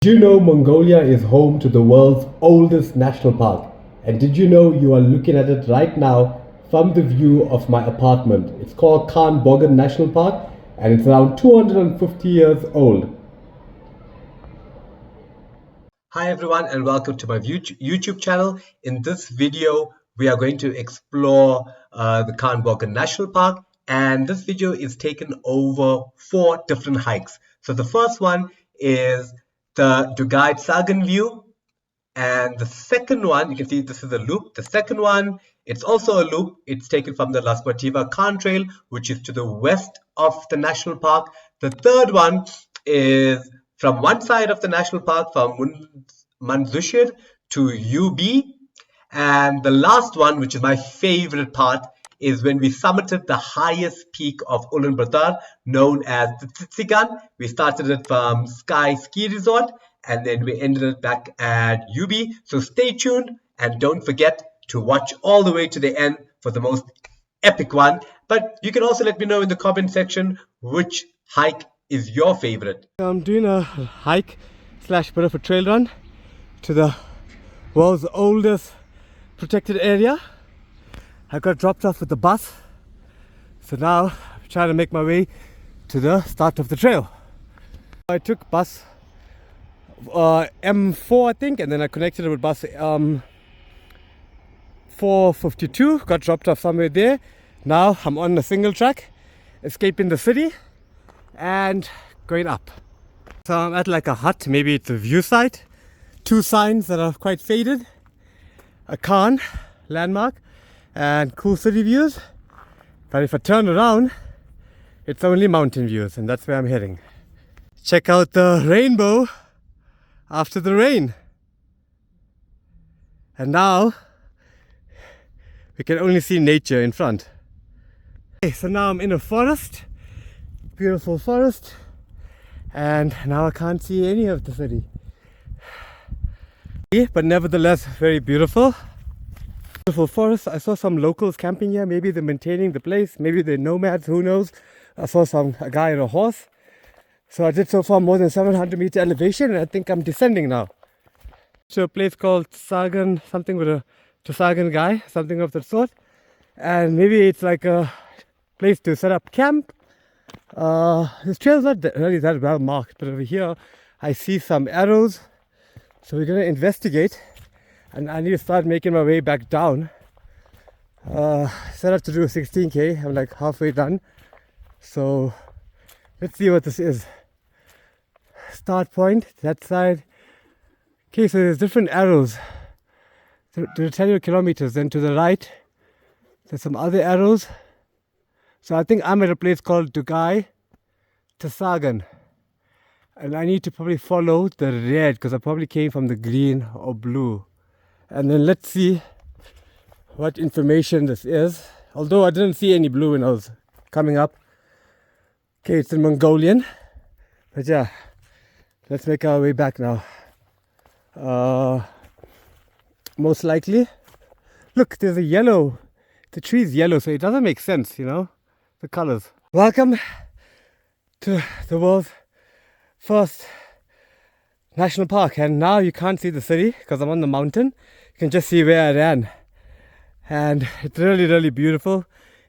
Did you know Mongolia is home to the world's oldest national park? And did you know you are looking at it right now from the view of my apartment? It's called Bogd National Park and it's around 250 years old. Hi everyone and welcome to my YouTube channel. In this video, we are going to explore the Bogd National Park, and this video is taken over 4 different hikes. So the first one is the Dugui Tsagaan view, and the second one, you can see this is a loop. The second one, it's also a loop. It's taken from the Sportiva Trail, which is to the west of the national park. The third one is from one side of the national park, from Munzashir to UB. And the last one, which is my favorite part, is when we summited the highest peak of Ulaanbatar, known as the Tsetsee Gun. We started it from Sky Ski Resort, and then we ended it back at UB. So stay tuned, and don't forget to watch all the way to the end for the most epic one. But you can also let me know in the comment section which hike is your favorite. I'm doing a hike slash bit of a trail run to the world's oldest protected area. I got dropped off with the bus, so now I'm trying to make my way to the start of the trail. I took bus M4 I think, and then I connected it with bus 452, got dropped off somewhere there. Now I'm on a single track, escaping the city and going up. So I'm at like a hut, maybe it's a view site, 2 signs that are quite faded, a cairn landmark, and cool city views. But if I turn around, it's only mountain views, and that's where I'm heading. Check out the rainbow after the rain. And now we can only see nature in front. Okay, so now I'm in a forest, beautiful forest, and now I can't see any of the city. But nevertheless very beautiful. Beautiful forest. I saw some locals camping here. Maybe they're maintaining the place, maybe they're nomads, who knows. I saw a guy on a horse. So I did so far more than 700 meter elevation, and I think I'm descending now to a place called Tsagaan, something with a Tsagaan guy, something of that sort. And maybe it's like a place to set up camp. This trail's not really that well marked, but over here I see some arrows. So we're going to investigate, and I need to start making my way back down. Set up to do 16k, I'm like halfway done. So let's see what this is. Start point, that side. Okay, so there's different arrows to tell you kilometers. Then to the right, there's some other arrows. So I think I'm at a place called Dugui Tsagaan. And I need to probably follow the red because I probably came from the green or blue. And then let's see what information this is. Although I didn't see any blue when I was coming up. Okay, it's in Mongolian. But yeah, let's make our way back now. Most likely. Look, there's a yellow. The tree's yellow, so it doesn't make sense, you know, the colors. Welcome to the world's first national park, and now you can't see the city because I'm on the mountain. You can just see where I ran, and it's really, really beautiful.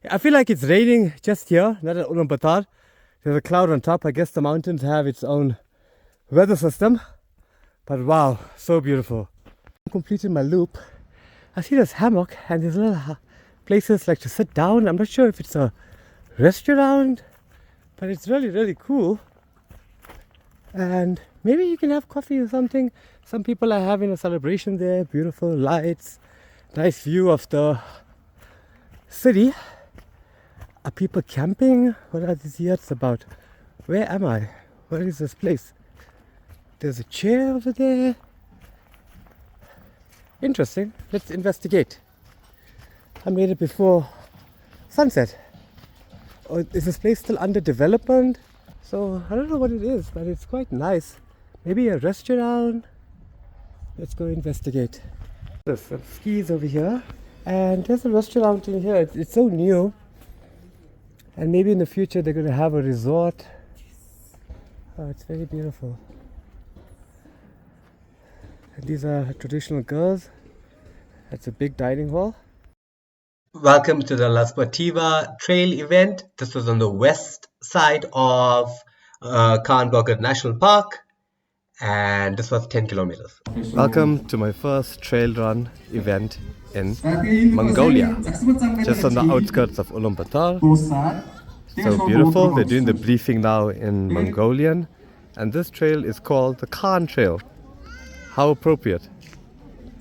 I feel like it's raining just here, not at Ulaanbatar. There's a cloud on top. I guess the mountains have its own weather system, but wow, so beautiful. I completed my loop. I see this hammock, and there's little places like to sit down. I'm not sure if it's a restaurant, but it's really, really cool. And maybe you can have coffee or something. Some people are having a celebration there. Beautiful lights, nice view of the city. Are people camping? What are these yurts about? Where am I? Where is this place? There's a chair over there. Interesting. Let's investigate. I made it before sunset. Or is this place still under development? So I don't know what it is, but it's quite nice. Maybe a restaurant. Let's go investigate. There's some skis over here, and there's a restaurant in here. It's so new, and maybe in the future they're going to have a resort. Oh, it's very beautiful. And these are traditional girls. That's a big dining hall. Welcome to the La Sportiva trail event. This was on the west side of Bogd National Park, and this was 10 kilometers. Welcome to my first trail run event in Mongolia, just on the outskirts of Ulaanbatar. So beautiful. They're doing the briefing now in Mongolian, and this trail is called the Khan Trail. How appropriate.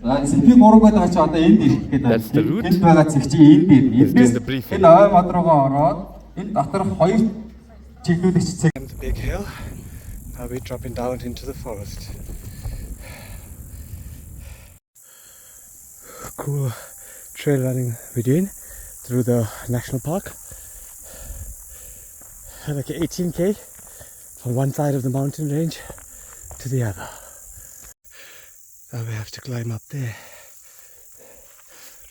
That's the route. He's doing the briefing. And the big hill. Now we're dropping down into the forest. Cool trail running we're doing through the national park. Like an 18k from one side of the mountain range to the other. Now we have to climb up there.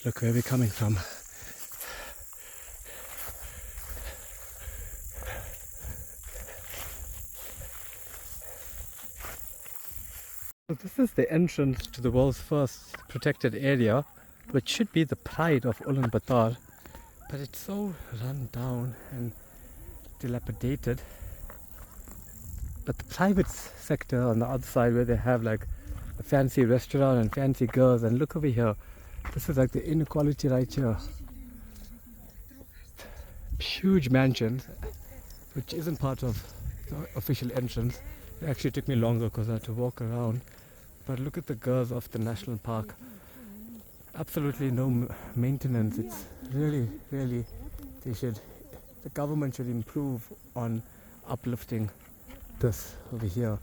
Look where we're coming from. So this is the entrance to the world's first protected area, which should be the pride of Ulaanbatar, but it's so run down and dilapidated. But the private sector on the other side, where they have like a fancy restaurant and fancy girls, and look over here, this is like the inequality right here. Huge mansions, which isn't part of the official entrance. It actually took me longer because I had to walk around. But look at the girls of the national park. Absolutely no maintenance. It's really, the government should improve on uplifting this over here,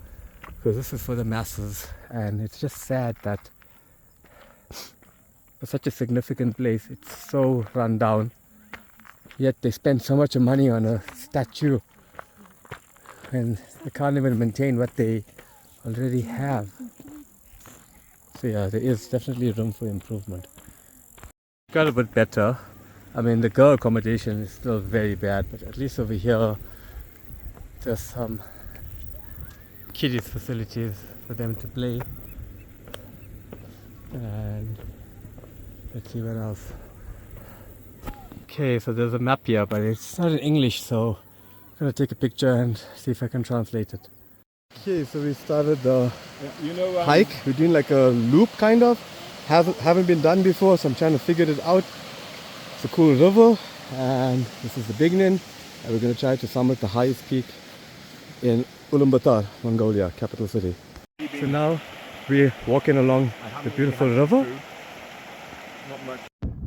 because this is for the masses, and it's just sad that for such a significant place it's so run down, yet they spend so much money on a statue and they can't even maintain what they already have. So yeah, there is definitely room for improvement. Got a bit better. I mean, the girl accommodation is still very bad, but at least over here there's some kiddies facilities for them to play. And let's see what else. Okay, so there's a map here, but it's not in English, so I'm gonna take a picture and see if I can translate it. Okay, so we started the hike. We're doing like a loop kind of. Haven't been done before, so I'm trying to figure it out. It's a cool river, and this is the beginning, and we're going to try to summit the highest peak in Ulaanbatar, Mongolia, capital city. So now we're walking along the beautiful river.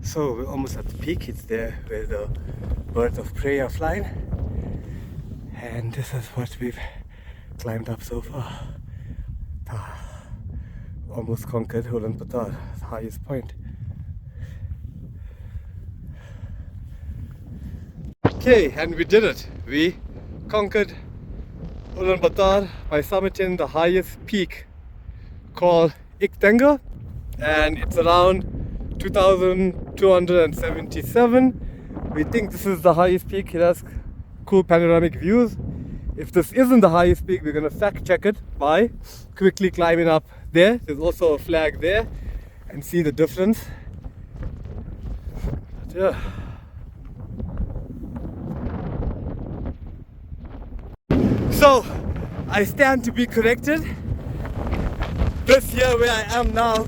So we're almost at the peak. It's there where the birds of prey are flying, and this is what we've climbed up so far. Almost conquered Ulaanbatar, the highest point. Okay, and we did it. We conquered Ulaanbatar by summiting the highest peak called Iktenga, and it's around 2,277. We think this is the highest peak. It has cool panoramic views. If this isn't the highest peak, we're going to fact check it by quickly climbing up there. There's also a flag there, and see the difference. But yeah. So, I stand to be corrected. This here where I am now,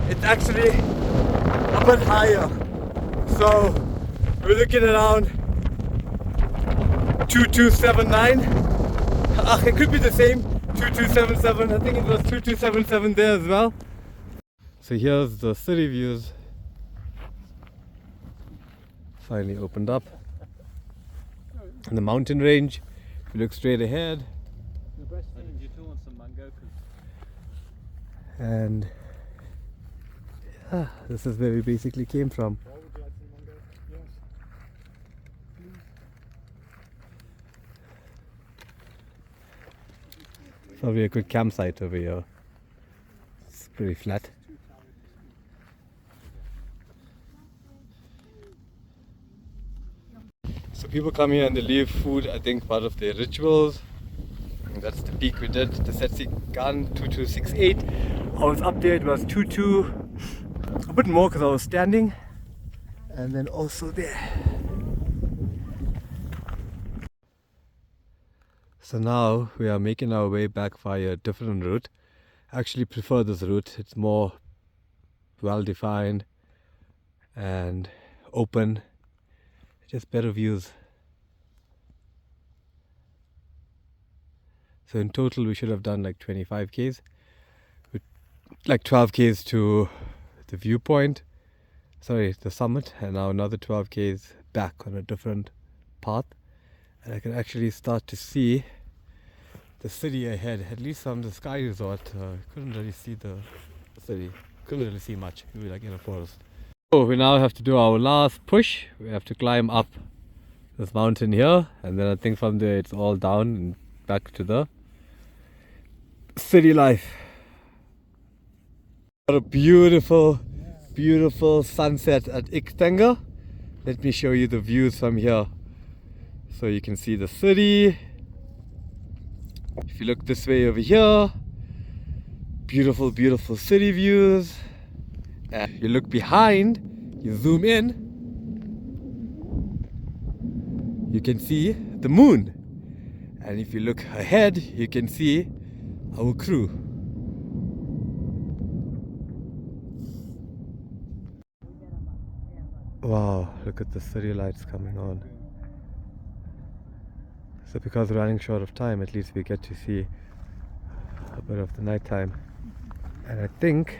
it's actually a bit higher. So, we're looking around 2279. It could be the same, 2277. I think it was 2277 there as well. So here's the city views. Finally opened up. And the mountain range. If you look straight ahead. And yeah, this is where we basically came from. Probably a good campsite over here. It's pretty flat. So people come here and they leave food, I think, part of their rituals. That's the peak we did, the Tsetsee Gun 2268. I was up there, it was 22, a bit more because I was standing. And then also there. So now we are making our way back via a different route. I actually prefer this route. It's more well defined and open, just better views. So in total we should have done like 25 k's, with like 12 k's to the viewpoint, sorry, the summit, and now another 12 k's back on a different path. And I can actually start to see the city ahead, at least from the sky resort. Couldn't really see the city, couldn't really see much. We were like in a forest. So we now have to do our last push. We have to climb up this mountain here, and then I think from there it's all down and back to the city life. What a beautiful, beautiful sunset at Iktenga. Let me show you the views from here. So you can see the city. If you look this way over here, beautiful, beautiful city views. And you look behind, you zoom in, you can see the moon. And if you look ahead, you can see our crew. Wow, look at the city lights coming on. So because we're running short of time, at least we get to see a bit of the nighttime. And I think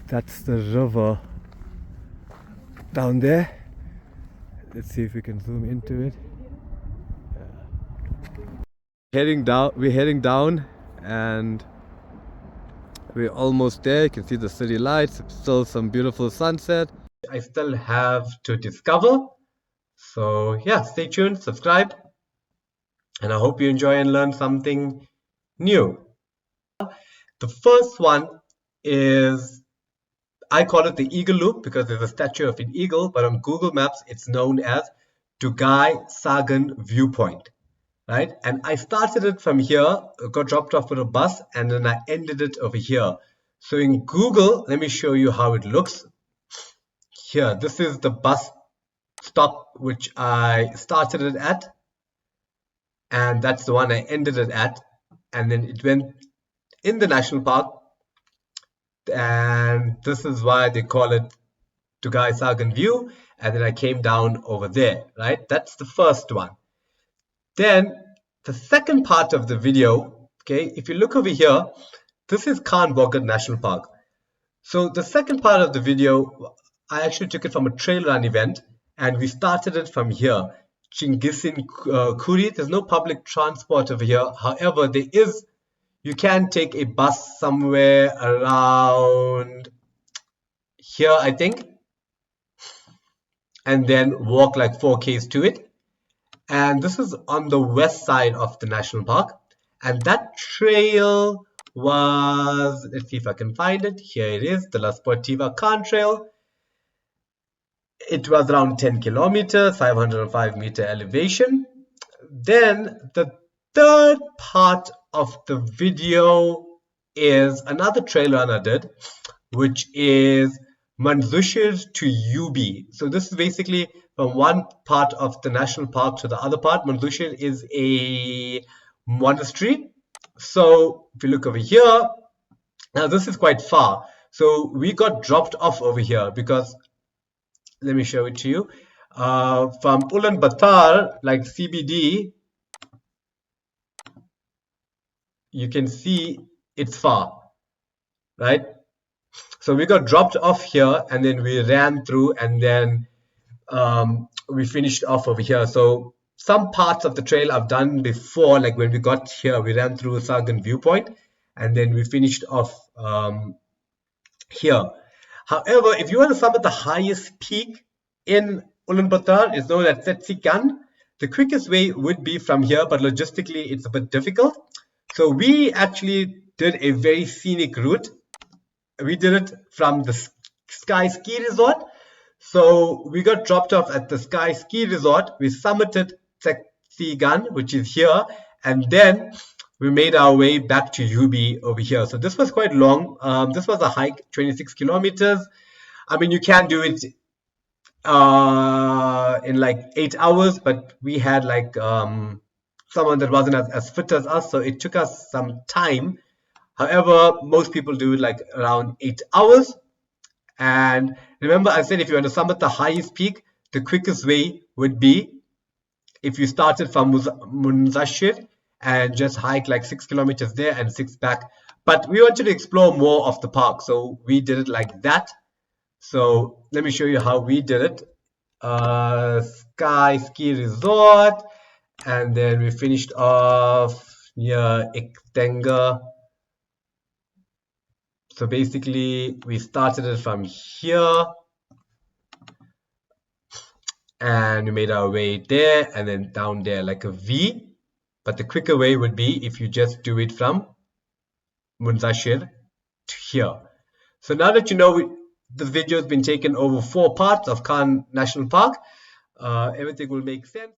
that's the river down there. Let's see if we can zoom into it. We're heading down and we're almost there. You can see the city lights, still some beautiful sunset. I still have to discover. So yeah, stay tuned, subscribe, and I hope you enjoy and learn something new. The first one is, I call it the Eagle Loop because there's a statue of an eagle, but on Google Maps it's known as Dugui Tsagaan Viewpoint, right? And I started it from here, got dropped off with a bus, and then I ended it over here. So in Google, let me show you how it looks. Here, this is the bus stop which I started it at, and that's the one I ended it at, and then it went in the national park, and this is why they call it Dugui Tsagaan View, and then I came down over there, right? That's the first one. Then the second part of the video, okay, if you look over here, this is Bogd National Park. So the second part of the video, I actually took it from a trail run event, and we started it from here, Chingisin Kuri. There's no public transport over here. However, you can take a bus somewhere around here, I think, and then walk like 4 k's to it. And this is on the west side of the national park, and that trail was, let's see if I can find it. Here it is, the Sportiva Trail. It was around 10 kilometers, 505 meter elevation. Then the third part of the video is another trail run I did, which is Munzashir to Ubi. So this is basically from one part of the national park to the other part. Munzashir is a monastery. So if you look over here, now this is quite far. So we got dropped off over here because, let me show it to you. From Ulaanbatar, like CBD, you can see it's far, right? So we got dropped off here, and then we ran through, and then we finished off over here. So some parts of the trail I've done before, like when we got here, we ran through Tsagaan Viewpoint, and then we finished off here. However, if you want to summit the highest peak in Ulaanbatar, is known as Tsetsee Gun. The quickest way would be from here, but logistically it's a bit difficult. So we actually did a very scenic route. We did it from the Sky Ski Resort. So we got dropped off at the Sky Ski Resort. We summited Tsetsee Gun, which is here, and then we made our way back to Ubi over here. So this was quite long. This was a hike, 26 kilometers. I mean, you can do it in like 8 hours, but we had like someone that wasn't as fit as us, so it took us some time. However, most people do it like around 8 hours. And remember, I said if you want to summit the highest peak, the quickest way would be if you started from Munzashir and just hike like 6 kilometers there and 6 back. But we wanted to explore more of the park, so we did it like that. So let me show you how we did it. Sky Ski Resort, and then we finished off near Iktenga. So basically, we started it from here, and we made our way there, and then down there like a V. But the quicker way would be if you just do it from Munzashir to here. So now that you know this video has been taken over 4 parts of Khan National Park, everything will make sense.